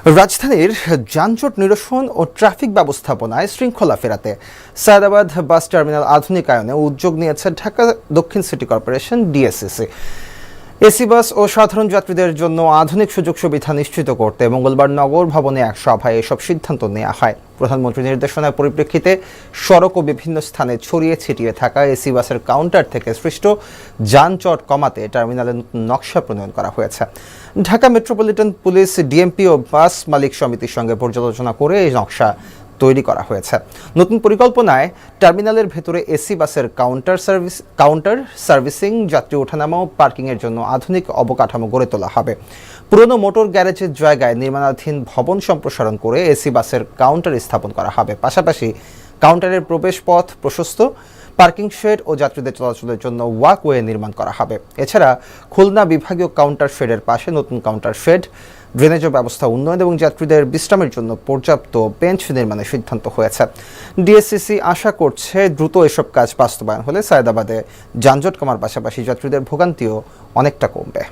রাজধানীর যানজট নিরসন ও ট্রাফিক ব্যবস্থাপনায় শৃঙ্খলা ফেরাতে সায়দাবাদ বাস টার্মিনাল আধুনিকায়নে উদ্যোগ নিয়েছে ঢাকা দক্ষিণ city corporation DSCC. AC bus ও সাধারণ যাত্রীদের জন্য আধুনিক সুযোগ সুবিধা নিশ্চিত করতে মঙ্গলবার নগর ভবনে এক সভায় এসব সিদ্ধান্ত নেওয়া হয়। প্রধানমন্ত্রীর নির্দেশনার পরিপ্রেক্ষিতে সড়ক ও বিভিন্ন স্থানে ছড়িয়ে ছিটিয়ে থাকা এসি বাসের কাউন্টার থেকে সৃষ্ট যানজট কমাতে টার্মিনালে নতুন নকশা প্রণয়ন করা হয়েছে। ঢাকা মেট্রোপলিটন পুলিশ, ডিএমপি ও বাস মালিক সমিতির সঙ্গে পর্যালোচনা করে এই নকশা তৈরি করা হয়েছে। নতুন পরিকল্পনায় টার্মিনালের ভেতরে এসি বাসের কাউন্টার সার্ভিসিং, যাত্রী ওঠানামা ও পার্কিংয়ের জন্য আধুনিক অবকাঠামো গড়ে তোলা হবে। পুরনো মোটর গ্যারেজের জায়গায় নির্মাণাধীন ভবন সম্প্রসারণ করে এসি বাসের কাউন্টার স্থাপন করা হবে। পাশাপাশি কাউন্টারের প্রবেশ পথ প্রশস্ত, পার্কিং শেড ও যাত্রীদের চলাচলের জন্য ওয়াকওয়ে নির্মাণ করা হবে। এছাড়া খুলনা বিভাগীয় কাউন্টার শেডের পাশে নতুন কাউন্টার শেড, ড্রেনেজ ব্যবস্থা উন্নয়ন এবং যাত্রীদের বিশ্রামের জন্য পর্যাপ্ত বেঞ্চ নির্মাণের সিদ্ধান্ত হয়েছে। ডিএসসিসি আশা করছে দ্রুত এসব কাজ বাস্তবায়ন হলে সায়দাবাদে যানজট কমার পাশাপাশি যাত্রীদের ভোগান্তিও অনেকটা কমবে।